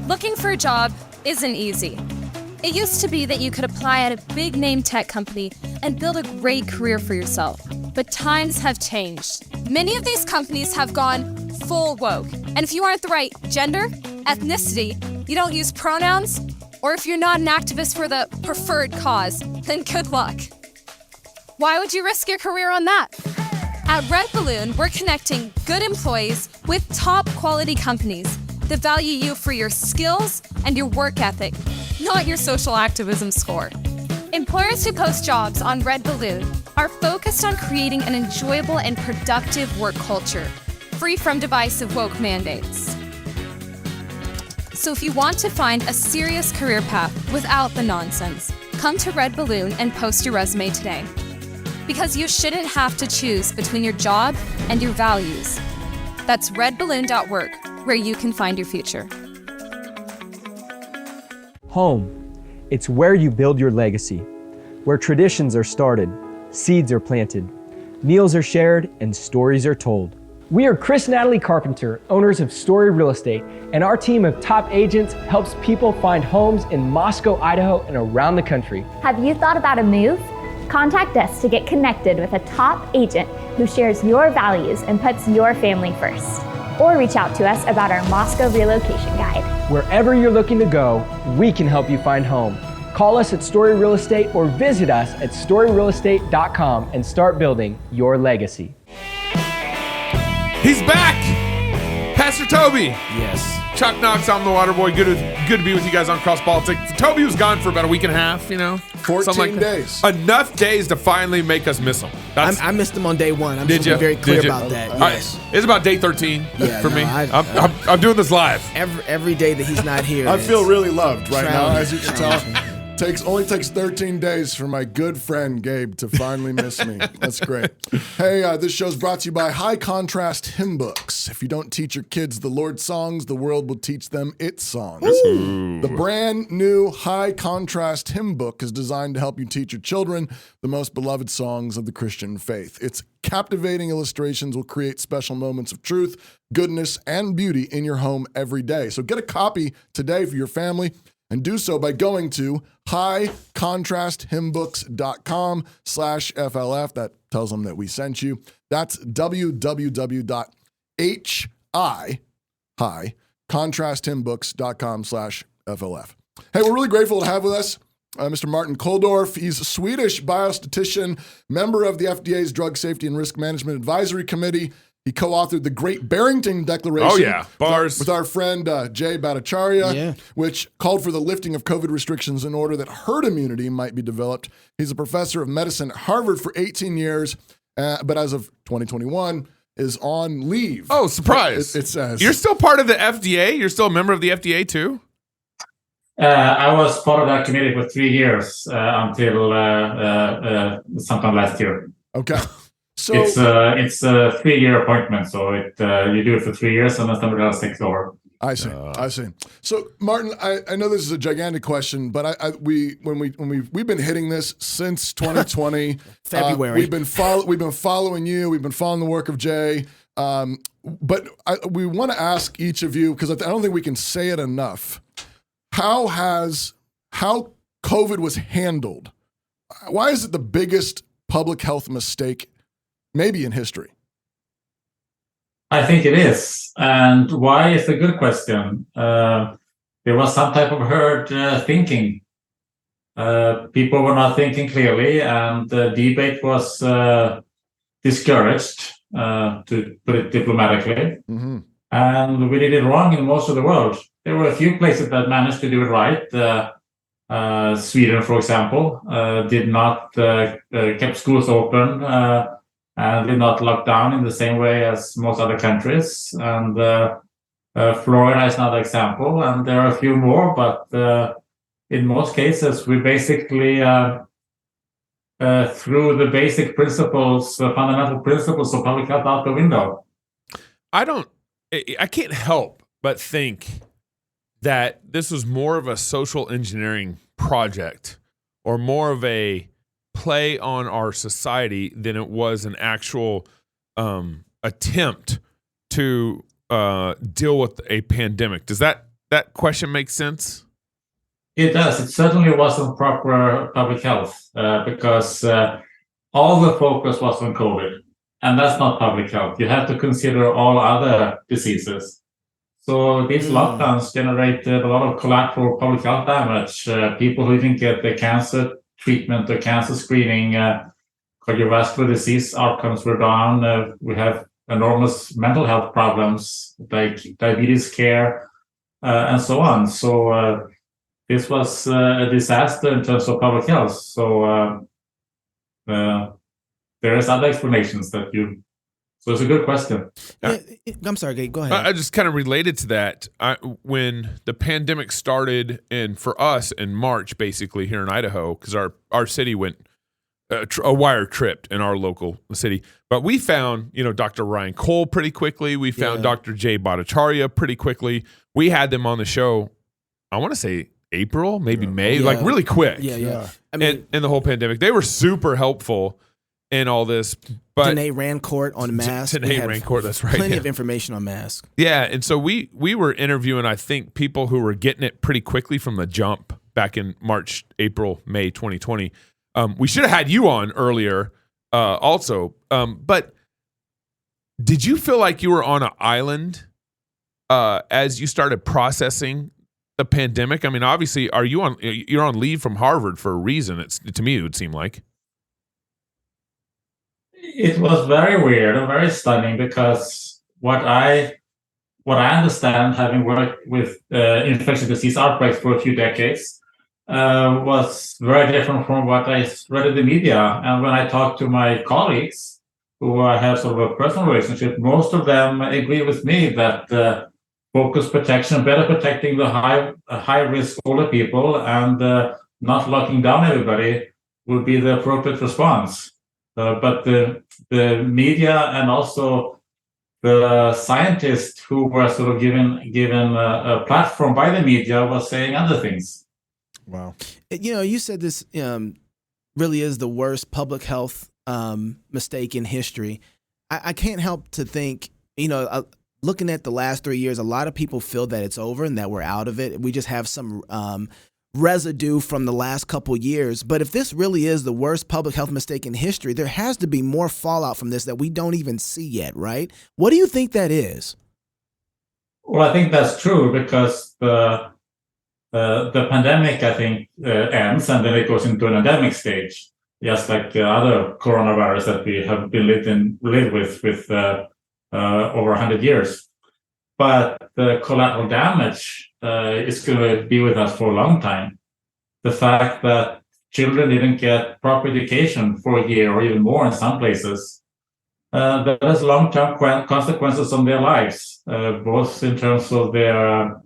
Looking for a job isn't easy. It used to be that you could apply at a big name tech company and build a great career for yourself. But times have changed. Many of these companies have gone full woke. And if you aren't the right gender, ethnicity, you don't use pronouns, or if you're not an activist for the preferred cause, then good luck. Why would you risk your career on that? At Red Balloon, we're connecting good employees with top quality companies that value you for your skills and your work ethic, not your social activism score. Employers who post jobs on Red Balloon are focused on creating an enjoyable and productive work culture, free from divisive woke mandates. So if you want to find a serious career path without the nonsense, come to Red Balloon and post your resume today. Because you shouldn't have to choose between your job and your values. That's redballoon.work, where you can find your future. Home. It's where you build your legacy, where traditions are started, seeds are planted, meals are shared, and stories are told. We are Chris and Natalie Carpenter, owners of Story Real Estate, and our team of top agents helps people find homes in Moscow, Idaho, and around the country. Have you thought about a move? Contact us to get connected with a top agent who shares your values and puts your family first. Or reach out to us about our Moscow relocation guide. Wherever you're looking to go, we can help you find home. Call us at Story Real Estate or visit us at storyrealestate.com and start building your legacy. He's back! Pastor Toby. Yes. Chuck Knox, I'm the Water Boy. Good to be with you guys on Cross Politics. Toby was gone for about a week and a half, 14 days. Enough days to finally make us miss him. I missed him on day one. I'm Did just you? very clear Did you? about that. Yes. It's about day 13 for me. I'm doing this live. Every day that he's not here. I feel really loved right now, as you can tell. Challenging. Only takes 13 days for my good friend Gabe to finally miss me. That's great. Hey, this show's brought to you by High Contrast Hymn Books. If you don't teach your kids the Lord's songs, the world will teach them its songs. Ooh. The brand new High Contrast Hymn Book is designed to help you teach your children the most beloved songs of the Christian faith. Its captivating illustrations will create special moments of truth, goodness, and beauty in your home every day. So get a copy today for your family. And do so by going to highcontrasthymnbooks.com/FLF. That tells them that we sent you. That's www.highcontrasthymnbooks.com/FLF. Hey, we're really grateful to have with us Mr. Martin Kulldorff. He's a Swedish biostatistician, member of the FDA's Drug Safety and Risk Management Advisory Committee. He co-authored the Great Barrington Declaration. Oh, yeah. Bars. With our friend Jay Bhattacharya, which called for the lifting of COVID restrictions in order that herd immunity might be developed. He's a professor of medicine at Harvard for 18 years, but as of 2021, is on leave. Oh, surprise. It says. You're still part of the FDA? You're still a member of the FDA, too? I was part of that committee for 3 years until sometime last year. Okay. So it's a 3-year appointment, so you do it for 3 years and then somebody else takes over. I see. So Martin, I know this is a gigantic question, but we've been hitting this since 2020. February. We've been following you. We've been following the work of Jay. But we want to ask each of you, because I don't think we can say it enough. How COVID was handled? Why is it the biggest public health mistake maybe in history? I think it is. And why is a good question. There was some type of herd thinking. People were not thinking clearly, and the debate was discouraged, to put it diplomatically. Mm-hmm. And we did it wrong in most of the world. There were a few places that managed to do it right. Sweden, for example, did not kept schools open and did not lock down in the same way as most other countries. And Florida is another example, and there are a few more. But in most cases, we basically threw the basic principles, the fundamental principles of public health out the window. I can't help but think that this was more of a social engineering project or more of a play on our society than it was an actual attempt to deal with a pandemic. Does that that question make sense? It does. It certainly wasn't proper public health because all the focus was on COVID, and that's not public health. You have to consider all other diseases. So these lockdowns generated a lot of collateral public health damage. People who didn't get the cancer treatment or cancer screening, cardiovascular disease outcomes were down. We have enormous mental health problems like diabetes care and so on. So this was a disaster in terms of public health. So there is other explanations that you. So it's a good question. Yeah, I'm sorry, Gabe, go ahead. I just kind of related to that. When the pandemic started, and for us in March, basically here in Idaho, because our city went a wire tripped in our local city. But we found, Dr. Ryan Cole pretty quickly. We found Dr. J. Bhattacharya pretty quickly. We had them on the show, I want to say April, maybe May, like really quick. Yeah. I mean, in the whole pandemic. They were super helpful in all this. But Danae Rancourt on masks. Danae Rancourt, that's right. Plenty of information on masks. Yeah, and so we were interviewing, I think, people who were getting it pretty quickly from the jump back in March, April, May 2020. We should have had you on earlier also. But did you feel like you were on an island as you started processing the pandemic? I mean, obviously, you're on leave from Harvard for a reason. To me, it would seem like. It was very weird and very stunning because what I understand, having worked with infectious disease outbreaks for a few decades, was very different from what I read in the media. And when I talked to my colleagues, who I have sort of a personal relationship, most of them agree with me that focused protection, better protecting the high risk older people, and not locking down everybody would be the appropriate response. But the media and also the scientists who were sort of given a platform by the media was saying other things. Wow. You said this really is the worst public health mistake in history. I can't help to think, looking at the last 3 years, a lot of people feel that it's over and that we're out of it. We just have some residue from the last couple years. But if this really is the worst public health mistake in history, there has to be more fallout from this that we don't even see yet, right? What do you think that is? Well, I think that's true because the pandemic, I think, ends and then it goes into an endemic stage, just like the other coronavirus that we have been lived with over 100 years. But the collateral damage is going to be with us for a long time. The fact that children didn't get proper education for a year or even more in some places, that has long-term consequences on their lives, both in terms of their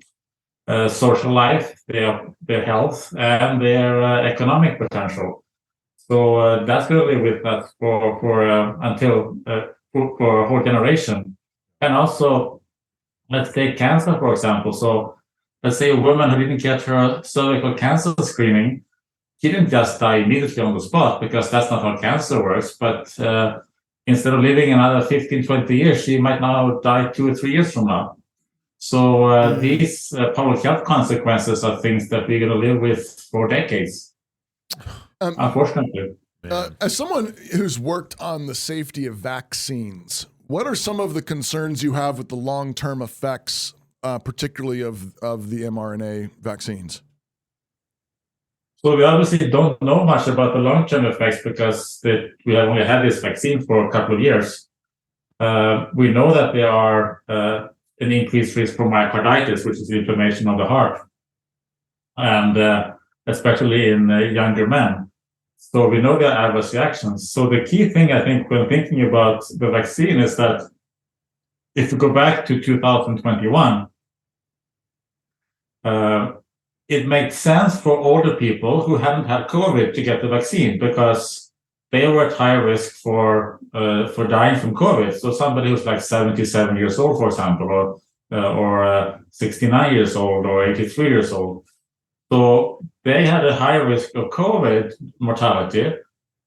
social life, their health, and their economic potential. So that's going to be with us for a whole generation. And also, let's take cancer, for example. So let's say a woman who didn't get her cervical cancer screening, she didn't just die immediately on the spot because that's not how cancer works. But instead of living another 15, 20 years, she might now die 2 or 3 years from now. So these public health consequences are things that we're going to live with for decades, unfortunately. As someone who's worked on the safety of vaccines, what are some of the concerns you have with the long-term effects, particularly of the mRNA vaccines? So we obviously don't know much about the long-term effects because we have only had this vaccine for a couple of years. We know that there are an increased risk for myocarditis, which is inflammation of the heart, and especially in younger men. So we know there are adverse reactions. So the key thing, I think, when thinking about the vaccine is that if we go back to 2021, it makes sense for older people who haven't had COVID to get the vaccine because they were at higher risk for dying from COVID. So somebody who's like 77 years old, for example, or 69 years old or 83 years old. So they had a higher risk of COVID mortality.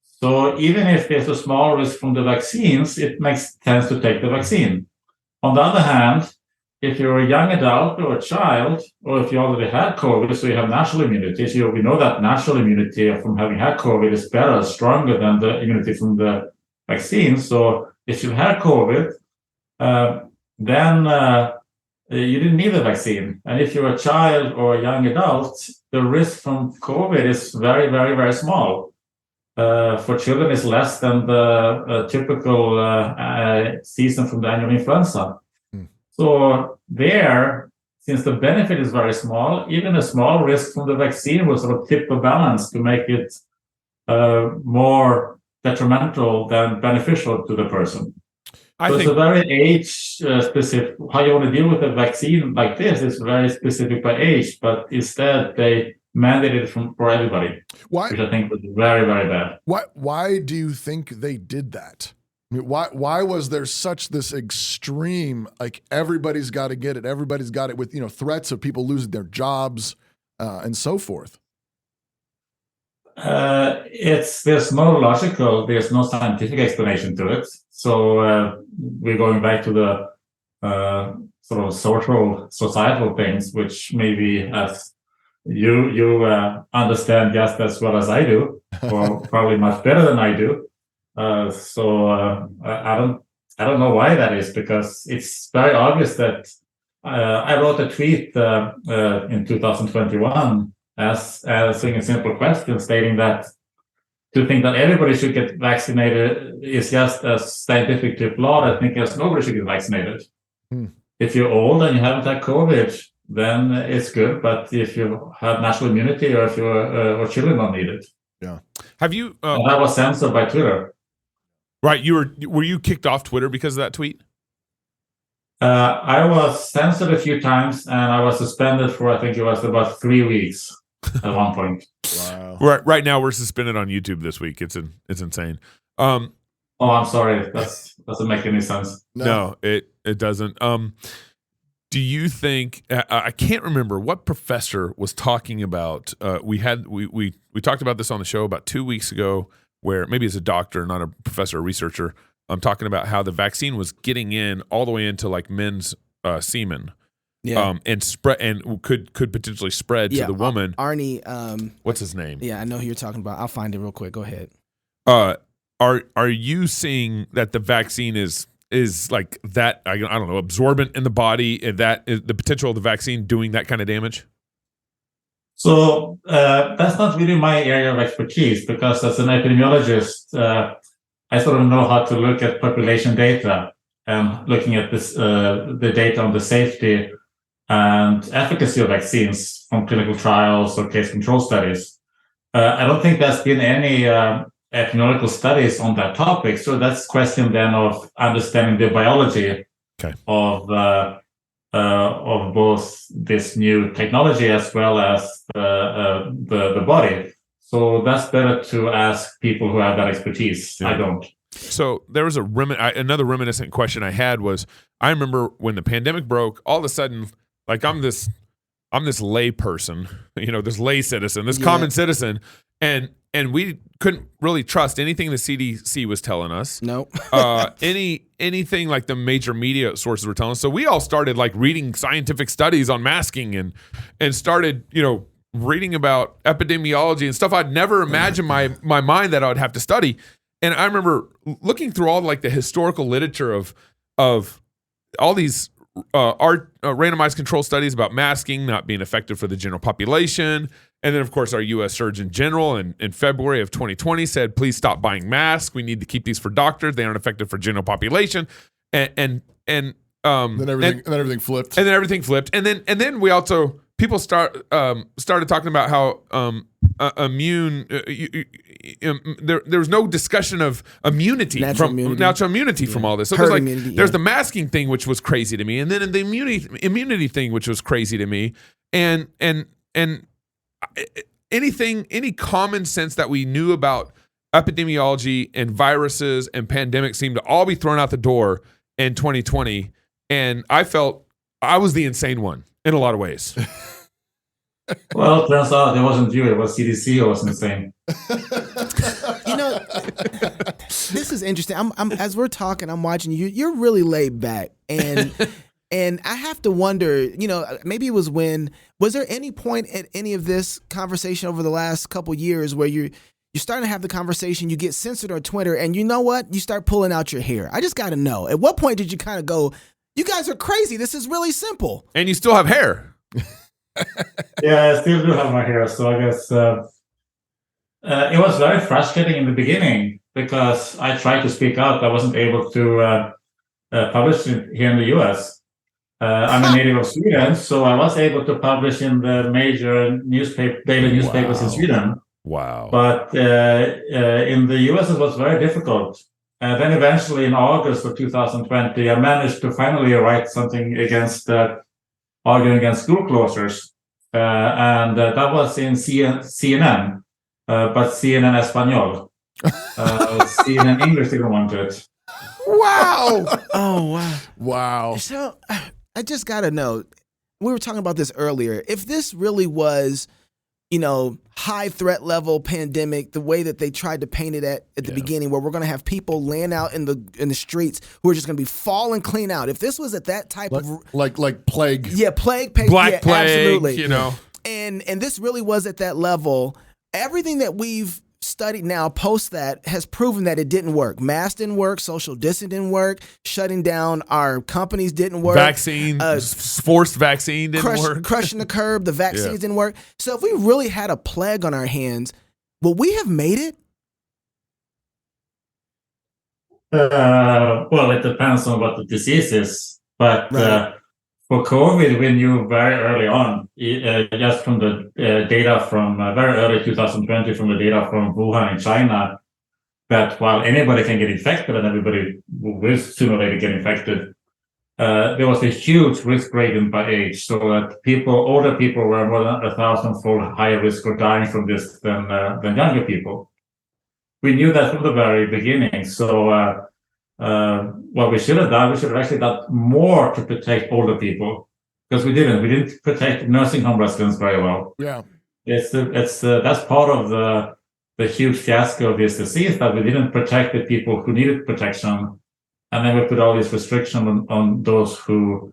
So even if there's a small risk from the vaccines, it makes sense to take the vaccine. On the other hand, if you're a young adult or a child, or if you already had COVID, so you have natural immunity, so we know that natural immunity from having had COVID is better, stronger than the immunity from the vaccine. So if you had COVID, then you didn't need the vaccine. And if you're a child or a young adult, the risk from COVID is very, very, very small. For children, it's less than the typical season from the annual influenza. So there, since the benefit is very small, even a small risk from the vaccine will sort of tip the balance to make it more detrimental than beneficial to the person. So it's a very age-specific, how you want to deal with a vaccine like this is very specific by age, but instead they mandated it for everybody, which I think was very, very bad. Why do you think they did that? I mean, why was there such this extreme, like everybody's got to get it, everybody's got it, with, you know, threats of people losing their jobs and so forth? There's no logical, there's no scientific explanation to it. So we're going back to the sort of societal things, which maybe as you understand just as well as I do, or probably much better than I do. So I don't know why that is, because it's very obvious that I wrote a tweet in 2021 asking a simple question stating that to think that everybody should get vaccinated is just as scientifically flawed. I think as nobody should get vaccinated. If you're old and you haven't had COVID, then it's good. But if you have natural immunity, or if you're or children don't need it. Yeah. Have you? And that was censored by Twitter. Right. Were you kicked off Twitter because of that tweet? I was censored a few times, and I was suspended for, I think it was about 3 weeks at one point. Wow. Right now we're suspended on YouTube this week. It's insane. Oh, I'm sorry. That doesn't make any sense. No, it doesn't. Do you think I can't remember what professor was talking about? We talked about this on the show about 2 weeks ago, where maybe it's a doctor, not a professor or researcher. I'm talking about how the vaccine was getting in all the way into like men's semen. Yeah. And spread, and could potentially spread to the woman. Arnie. What's his name? Yeah, I know who you're talking about. I'll find it real quick. Go ahead. Are you seeing that the vaccine is like that? I don't know, absorbent in the body, and that is the potential of the vaccine doing that kind of damage? So that's not really my area of expertise, because as an epidemiologist, I sort of know how to look at population data and looking at this the data on the safety and efficacy of vaccines from clinical trials or case control studies. I don't think there's been any epidemiological studies on that topic. So that's a question then of understanding the biology of both this new technology as well as the body. So that's better to ask people who have that expertise. Yeah. I don't. So there was another reminiscent question I had was, I remember when the pandemic broke, all of a sudden, like I'm this lay person, this lay citizen, this common citizen, and we couldn't really trust anything the CDC was telling us. Nope. Anything like the major media sources were telling us. So we all started like reading scientific studies on masking and started, reading about epidemiology and stuff I'd never imagined my mind that I would have to study. And I remember looking through all like the historical literature of all these randomized control studies about masking not being effective for the general population. And then, of course, our U.S. Surgeon General in February of 2020 said, please stop buying masks. We need to keep these for doctors. They aren't effective for general population. And then everything flipped. And then everything flipped. And then we also, people started talking about how immune. There was no discussion of immunity natural immunity from all this. So there's the masking thing, which was crazy to me, and then the immunity thing, which was crazy to me, and any common sense that we knew about epidemiology and viruses and pandemics seemed to all be thrown out the door in 2020, and I felt I was the insane one in a lot of ways. Well, it turns out it wasn't you, it was CDC who was insane. This is interesting. I'm as we're talking, I'm watching you. You're really laid back, and And I have to wonder, maybe it was was there any point at any of this conversation over the last couple years where you're starting to have the conversation, you get censored on Twitter, and you know what? You start pulling out your hair. I just got to know. At what point did you kind of go, you guys are crazy. This is really simple. And you still have hair. Yeah, I still do have my hair. So I guess it was very frustrating in the beginning because I tried to speak out. I wasn't able to publish it here in the US. I'm a native of Sweden, so I was able to publish in the major daily newspapers in Sweden. Wow. But in the US, it was very difficult. Then eventually in August of 2020, I managed to finally write something arguing against school closures. And that was in CNN, but CNN Espanol. CNN English didn't want it. Wow. Oh, wow. Wow. So I just got to know, we were talking about this earlier. If this really was, high threat level pandemic, the way that they tried to paint it at the beginning, where we're going to have people laying out in the streets who are just going to be falling clean out. If this was at that type of like plague. Yeah, plague. Black plague, absolutely. And this really was at that level. Everything that we've studied now post that has proven that it didn't work. Masks didn't work. Social distancing didn't work. Shutting down our companies didn't work. Vaccine, forced vaccine didn't work. Crushing the curb, the vaccines didn't work. So if we really had a plague on our hands, would we have made it? Well, it depends on what the disease is. But for COVID, we knew very early on, just from the data from very early 2020, from the data from Wuhan in China, that while anybody can get infected and everybody will sooner or later get infected, there was a huge risk gradient by age, so that older people were more than 1,000-fold higher risk of dying from this than younger people. We knew that from the very beginning. So what we should have done, we should have actually done more to protect older people, because we didn't. We didn't protect nursing home residents very well. Yeah, that's part of the huge fiasco of this disease, that we didn't protect the people who needed protection, and then we put all these restrictions on those who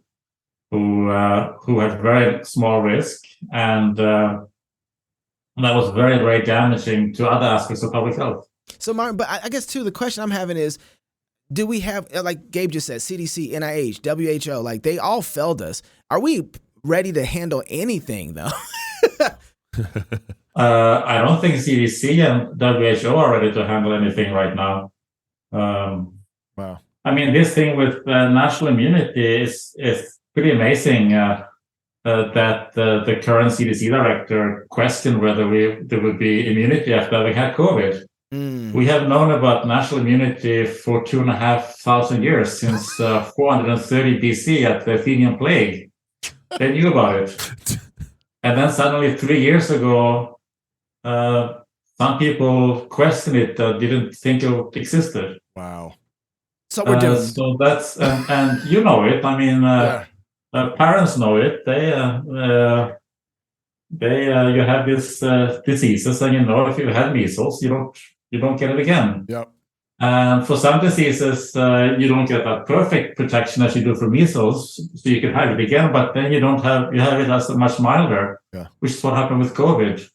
had very small risk, and that was very, very damaging to other aspects of public health. So, Martin, but I guess too, the question I'm having is, do we have, like Gabe just said, CDC, NIH, WHO, like they all failed us. Are we ready to handle anything though? I don't think CDC and WHO are ready to handle anything right now. Wow. I mean, this thing with national immunity is pretty amazing. That the current CDC director questioned whether there would be immunity after we had COVID. We have known about national immunity for 2,500 years, since 430 BC at the Athenian plague. They knew about it. And then suddenly 3 years ago, some people questioned it, didn't think it existed. Wow. So we're doing. So that's, and you know it. I mean, parents know it. You have these diseases, and if you have measles, you don't get it again. Yep. And for some diseases, you don't get that perfect protection as you do for measles, so you can have it again, but then you have it as much milder, which is what happened with COVID.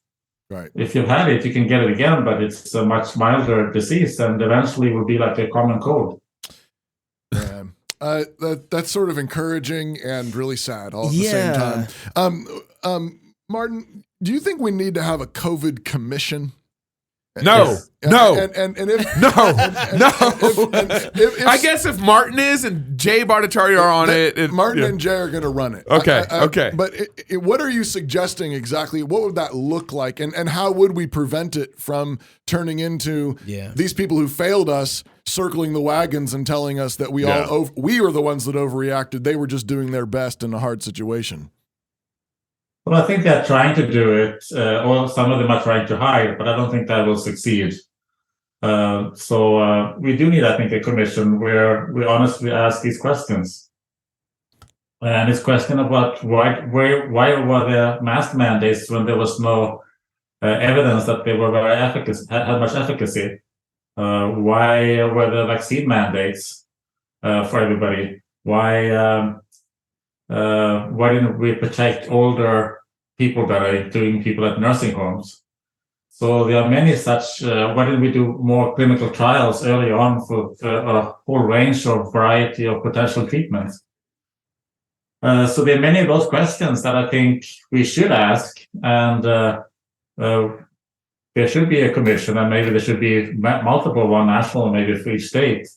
Right. If you've had it, you can get it again, but it's a much milder disease, and eventually will be like a common cold. Yeah. That's sort of encouraging and really sad all at the same time. Martin, do you think we need to have a COVID commission? No, no, and if no, if I guess if Martin is and Jay Bhattacharya are on it, Martin and Jay are going to run it. Okay, okay. But what are you suggesting exactly? What would that look like, and how would we prevent it from turning into these people who failed us circling the wagons and telling us that we were the ones that overreacted? They were just doing their best in a hard situation. Well, I think they're trying to do it, or some of them are trying to hide, but I don't think that will succeed. So we do need, I think, a commission where we honestly ask these questions. And it's question about why were there mask mandates when there was no evidence that they were very had much efficacy? Why were there vaccine mandates for everybody? Why why didn't we protect older people better, including people at nursing homes? So there are many such, why didn't we do more clinical trials early on for a whole range of variety of potential treatments? So there are many of those questions that I think we should ask, and there should be a commission, and maybe there should be multiple, one national, maybe for each state.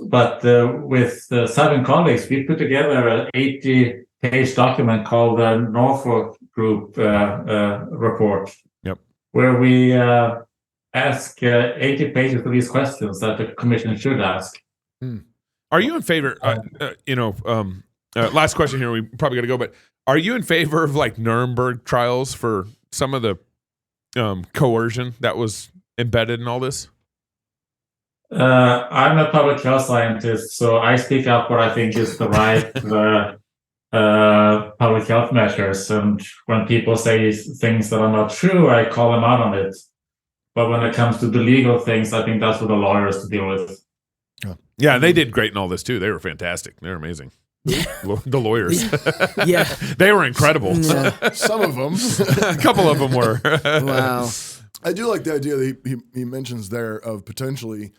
But with 7 colleagues, we put together an 80-page document called the Norfolk Group report, where we ask 80 pages for these questions that the commission should ask. Are you in favor? Last question here. We probably got to go, but are you in favor of like Nuremberg trials for some of the coercion that was embedded in all this? I'm a public health scientist, so I speak up what I think is the right public health measures. And when people say things that are not true, I call them out on it. But when it comes to the legal things, I think that's for the lawyers to deal with. Yeah, they did great in all this too. They were fantastic. They were amazing. The lawyers. Yeah. They were incredible. Yeah. Some of them. A couple of them were. Wow. I do like the idea that he mentions there of potentially,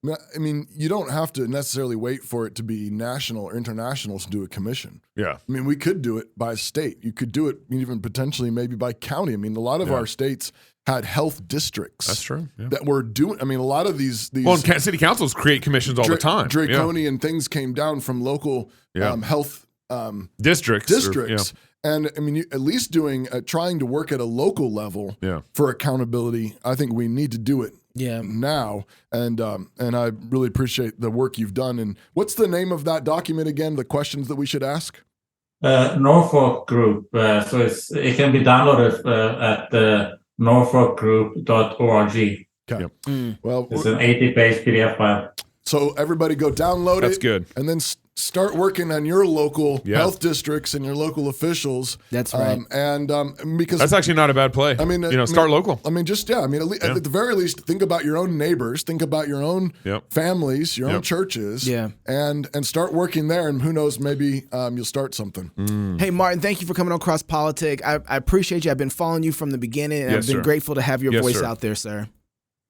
I mean, you don't have to necessarily wait for it to be national or international to do a commission. Yeah. I mean, we could do it by state. You could do it even potentially maybe by county. I mean, a lot of our states had health districts. That's true. Yeah. That were doing, I mean, a lot of these well, and city councils create commissions all the time. Draconian things came down from local health districts. And I mean, at least trying to work at a local level for accountability. I think we need to do it now. And I really appreciate the work you've done. And what's the name of that document again? The questions that we should ask? Norfolk Group. So it can be downloaded at norfolkgroup.org. Okay. Well, it's an 80-page PDF file. So everybody go download it. That's good. And then start working on your local health districts and your local officials. That's right. Because that's actually not a bad play. I mean, start local. I mean, at the very least, think about your own neighbors, think about your own families, your own churches, and start working there. And who knows, maybe you'll start something. Hey, Martin, thank you for coming on Cross Politic. I appreciate you. I've been following you from the beginning, and I've been grateful to have your voice out there, sir.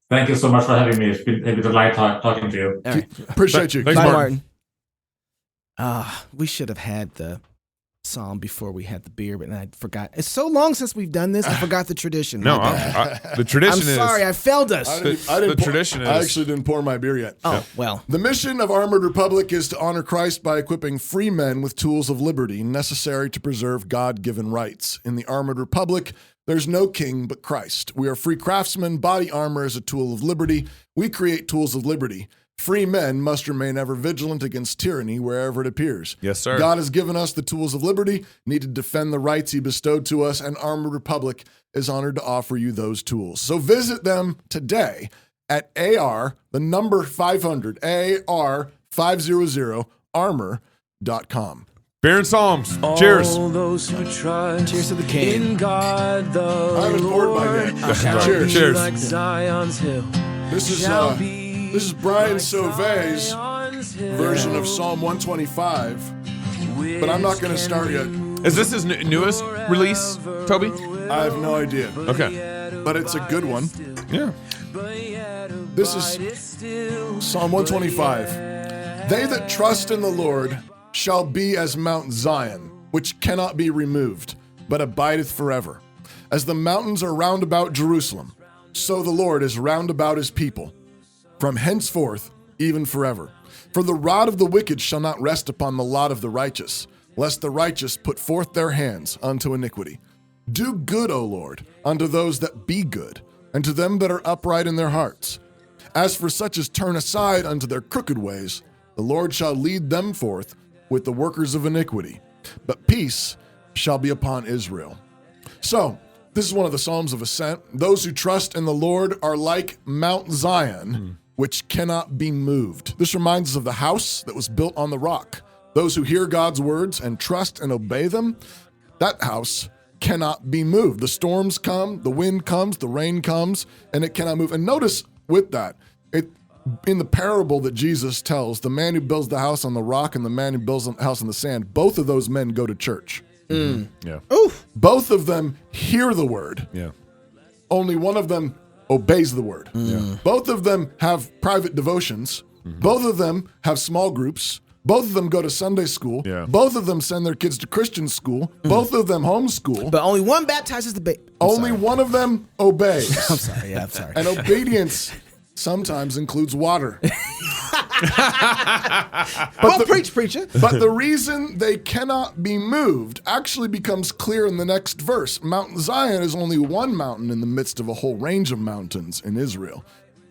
Thank you so much for having me. It's been a delight talking to you. All right. Appreciate you. Thanks, Bye, Martin. We should have had the psalm before we had the beer, but I forgot. It's so long since we've done this, I forgot the tradition. No, the tradition is... I'm sorry, I failed us. The tradition is... I actually didn't pour my beer yet. Oh, well. The mission of Armored Republic is to honor Christ by equipping free men with tools of liberty necessary to preserve God-given rights. In the Armored Republic, there's no king but Christ. We are free craftsmen. Body armor is a tool of liberty. We create tools of liberty. Free men must remain ever vigilant against tyranny wherever it appears. Yes, sir. God has given us the tools of liberty, need to defend the rights he bestowed to us, and Armored Republic is honored to offer you those tools. So visit them today at AR500, AR500, armor.com. Beer and Psalms. Cheers. Cheers to the king. In God the I haven't poured mine yet. Cheers. Cheers. Like Zion's hill. This is Brian Sauvé's version of Psalm 125, but I'm not going to start yet. Is this his newest release, Toby? I have no idea. Okay. But it's a good one. Yeah. This is Psalm 125. They that trust in the Lord shall be as Mount Zion, which cannot be removed, but abideth forever. As the mountains are round about Jerusalem, so the Lord is round about his people, from henceforth even forever. For the rod of the wicked shall not rest upon the lot of the righteous, lest the righteous put forth their hands unto iniquity. Do good, O Lord, unto those that be good, and to them that are upright in their hearts. As for such as turn aside unto their crooked ways, the Lord shall lead them forth with the workers of iniquity, but peace shall be upon Israel. So, this is one of the Psalms of Ascent. Those who trust in the Lord are like Mount Zion, which cannot be moved. This reminds us of the house that was built on the rock. Those who hear God's words and trust and obey them, that house cannot be moved. The storms come, the wind comes, the rain comes, and it cannot move. And notice with that, in the parable that Jesus tells, the man who builds the house on the rock and the man who builds the house on the sand, both of those men go to church. Yeah. Oof. Both of them hear the word. Yeah. Only one of them obeys the word. Yeah. Both of them have private devotions. Both of them have small groups. Both of them go to Sunday school. Yeah. Both of them send their kids to Christian school. Both of them homeschool. But only one baptizes the baby. Only one of them obeys. I'm sorry. Yeah, I'm sorry. And obedience sometimes includes water. Well, preach, preacher. But the reason they cannot be moved actually becomes clear in the next verse. Mount Zion is only one mountain in the midst of a whole range of mountains in Israel.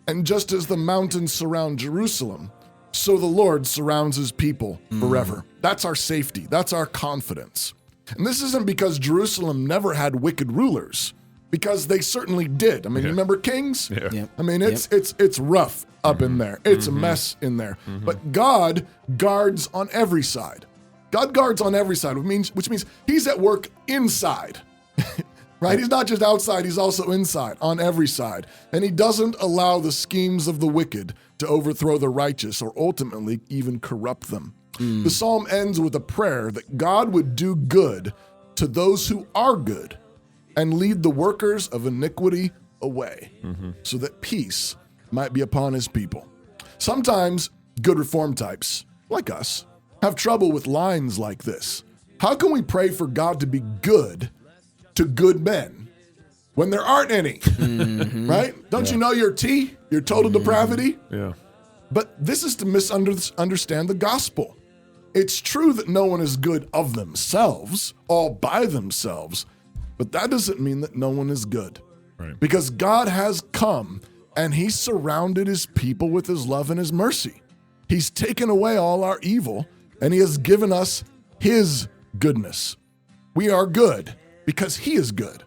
And just as the mountains surround Jerusalem, so the Lord surrounds his people forever. That's our safety. That's our confidence. And this isn't because Jerusalem never had wicked rulers, because they certainly did. I mean, you remember Kings? Yeah. Yep. I mean, it's rough up in there. It's a mess in there. But God guards on every side. God guards on every side, which means he's at work inside. Right? He's not just outside, he's also inside, on every side. And he doesn't allow the schemes of the wicked to overthrow the righteous or ultimately even corrupt them. The psalm ends with a prayer that God would do good to those who are good and lead the workers of iniquity away so that peace might be upon his people. Sometimes good reform types, like us, have trouble with lines like this. How can we pray for God to be good to good men when there aren't any? Right? Don't you know your T, your total depravity? Yeah. But this is to misunderstand the gospel. It's true that no one is good of themselves, all by themselves, but that doesn't mean that no one is good. Right. Because God has come and he's surrounded his people with his love and his mercy. He's taken away all our evil and he has given us his goodness. We are good because he is good.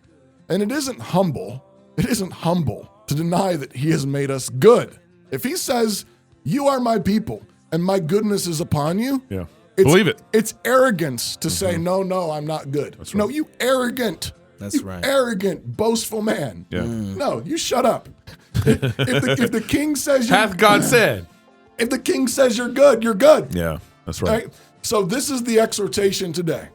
And it isn't humble to deny that he has made us good. If he says, "You are my people and my goodness is upon you," Yeah. Believe it. It's arrogance to say, no, I'm not good. That's right. No, you arrogant. That's right. Arrogant, boastful man. Yeah. No, you shut up. If the king says Hath God said? if the king says you're good, you're good. Yeah. That's right. Right? So this is the exhortation today.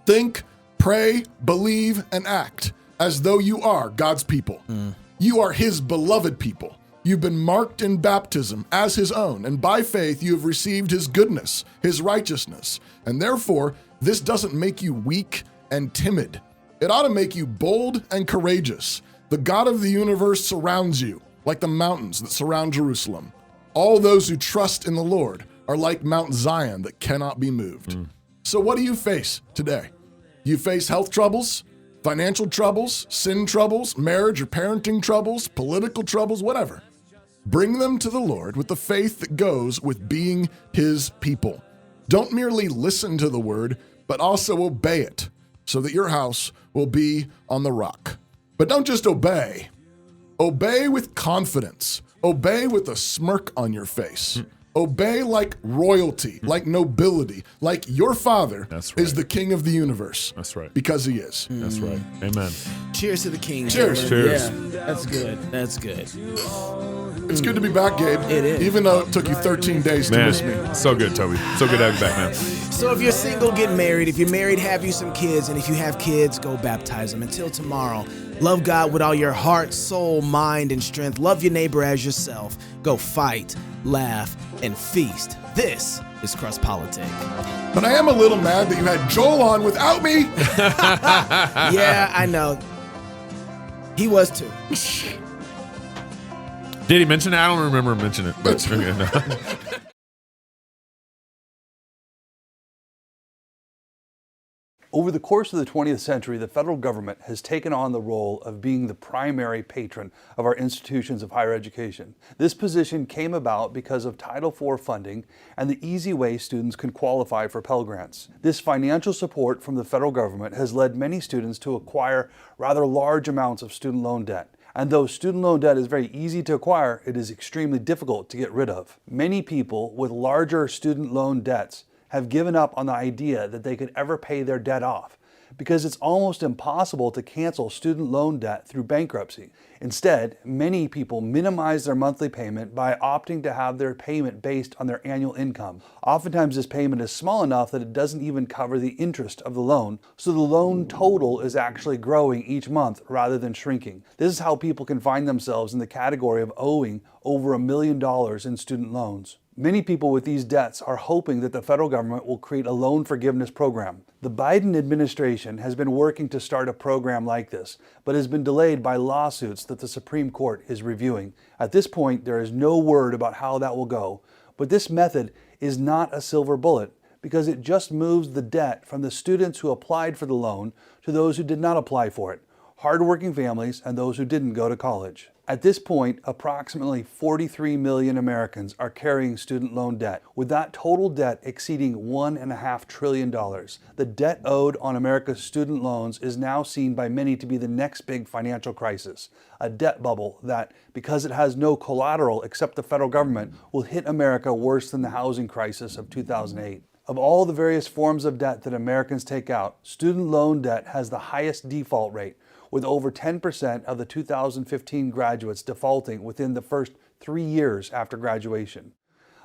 Think, pray, believe, and act as though you are God's people. You are his beloved people. You've been marked in baptism as his own, and by faith you have received his goodness, his righteousness. And therefore, this doesn't make you weak and timid. It ought to make you bold and courageous. The God of the universe surrounds you, like the mountains that surround Jerusalem. All those who trust in the Lord are like Mount Zion that cannot be moved. So what do you face today? You face health troubles, financial troubles, sin troubles, marriage or parenting troubles, political troubles, whatever. Bring them to the Lord with the faith that goes with being his people. Don't merely listen to the word, but also obey it so that your house will be on the rock. But don't just obey. Obey with confidence. Obey with a smirk on your face. Obey like royalty, like nobility, like your father That's right. is the king of the universe. That's right. Because he is. That's right. Amen. Cheers to the king. Cheers. gentlemen. Cheers. Yeah, that's good. That's good. It's good to be back, Gabe. It is. Even though it took you 13 days to miss me. Man, so good, Toby. So good to have you back, man. So if you're single, get married. If you're married, have you some kids. And if you have kids, go baptize them. Until tomorrow, love God with all your heart, soul, mind, and strength. Love your neighbor as yourself. Go fight, laugh, and feast. This is Crust Politic. But I am a little mad that you had Joel on without me. Yeah, I know. He was too. Did he mention it? I don't remember him mentioning it. But okay, no. Over the course of the 20th century, the federal government has taken on the role of being the primary patron of our institutions of higher education. This position came about because of Title IV funding and the easy way students can qualify for Pell Grants. This financial support from the federal government has led many students to acquire rather large amounts of student loan debt. And though student loan debt is very easy to acquire, it is extremely difficult to get rid of. Many people with larger student loan debts have given up on the idea that they could ever pay their debt off because it's almost impossible to cancel student loan debt through bankruptcy. Instead, many people minimize their monthly payment by opting to have their payment based on their annual income. Oftentimes this payment is small enough that it doesn't even cover the interest of the loan, so the loan total is actually growing each month rather than shrinking. This is how people can find themselves in the category of owing over $1 million in student loans. Many people with these debts are hoping that the federal government will create a loan forgiveness program. The Biden administration has been working to start a program like this, but has been delayed by lawsuits that the Supreme Court is reviewing. At this point, there is no word about how that will go, but this method is not a silver bullet because it just moves the debt from the students who applied for the loan to those who did not apply for it, hardworking families and those who didn't go to college. At this point, approximately 43 million Americans are carrying student loan debt, with that total debt exceeding $1.5 trillion. The debt owed on America's student loans is now seen by many to be the next big financial crisis, a debt bubble that, because it has no collateral except the federal government, will hit America worse than the housing crisis of 2008. Of all the various forms of debt that Americans take out, student loan debt has the highest default rate, with over 10% of the 2015 graduates defaulting within the first 3 years after graduation.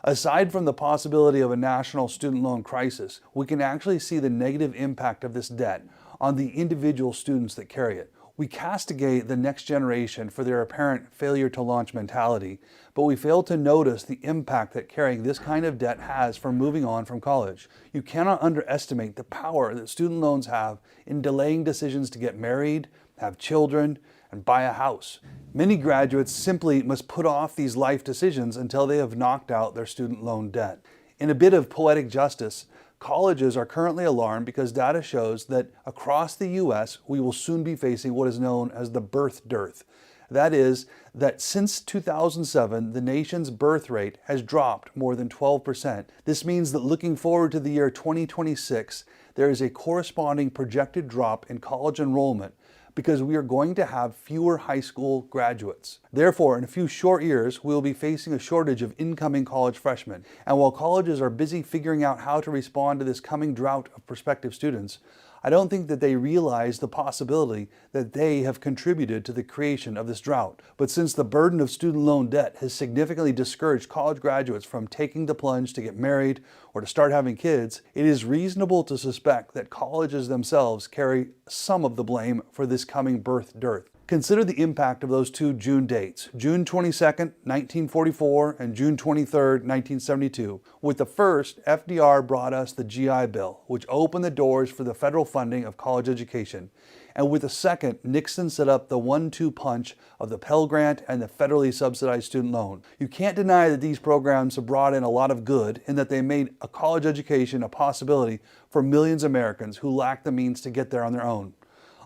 Aside from the possibility of a national student loan crisis, we can actually see the negative impact of this debt on the individual students that carry it. We castigate the next generation for their apparent failure to launch mentality, but we fail to notice the impact that carrying this kind of debt has for moving on from college. You cannot underestimate the power that student loans have in delaying decisions to get married, have children, and buy a house. Many graduates simply must put off these life decisions until they have knocked out their student loan debt. In a bit of poetic justice, colleges are currently alarmed because data shows that across the U.S. we will soon be facing what is known as the birth dearth. That is, that since 2007, the nation's birth rate has dropped more than 12%. This means that looking forward to the year 2026, there is a corresponding projected drop in college enrollment because we are going to have fewer high school graduates. Therefore, in a few short years, we will be facing a shortage of incoming college freshmen. And while colleges are busy figuring out how to respond to this coming drought of prospective students, I don't think that they realize the possibility that they have contributed to the creation of this drought. But since the burden of student loan debt has significantly discouraged college graduates from taking the plunge to get married or to start having kids, it is reasonable to suspect that colleges themselves carry some of the blame for this coming birth dearth. Consider the impact of those two June dates, June 22nd, 1944 and June 23rd, 1972. With the first, FDR brought us the GI Bill, which opened the doors for the federal funding of college education. And with the second, Nixon set up the 1-2 punch of the Pell Grant and the federally subsidized student loan. You can't deny that these programs have brought in a lot of good in that they made a college education a possibility for millions of Americans who lack the means to get there on their own.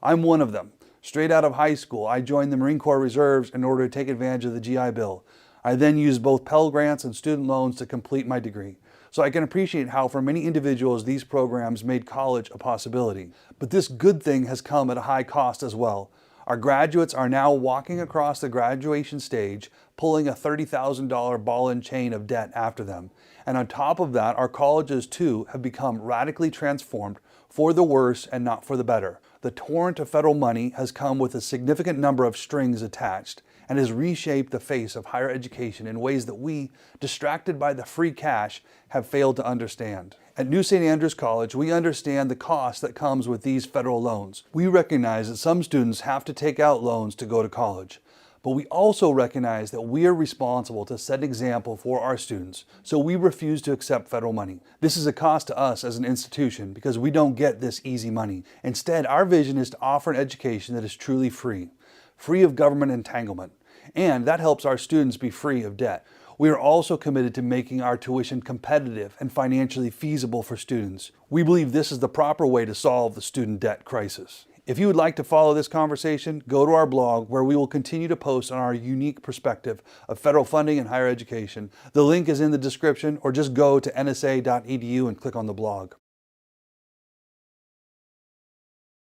I'm one of them. Straight out of high school, I joined the Marine Corps Reserves in order to take advantage of the GI Bill. I then used both Pell Grants and student loans to complete my degree. So I can appreciate how for many individuals these programs made college a possibility. But this good thing has come at a high cost as well. Our graduates are now walking across the graduation stage, pulling a $30,000 ball and chain of debt after them. And on top of that, our colleges too have become radically transformed for the worse and not for the better. The torrent of federal money has come with a significant number of strings attached and has reshaped the face of higher education in ways that we, distracted by the free cash, have failed to understand. At New St. Andrews College, we understand the cost that comes with these federal loans. We recognize that some students have to take out loans to go to college. But we also recognize that we are responsible to set an example for our students, so we refuse to accept federal money. This is a cost to us as an institution because we don't get this easy money. Instead, our vision is to offer an education that is truly free of government entanglement, and that helps our students be free of debt. We are also committed to making our tuition competitive and financially feasible for students. We believe this is the proper way to solve the student debt crisis. If you would like to follow this conversation, go to our blog where we will continue to post on our unique perspective of federal funding and higher education. The link is in the description, or just go to nsa.edu and click on the blog.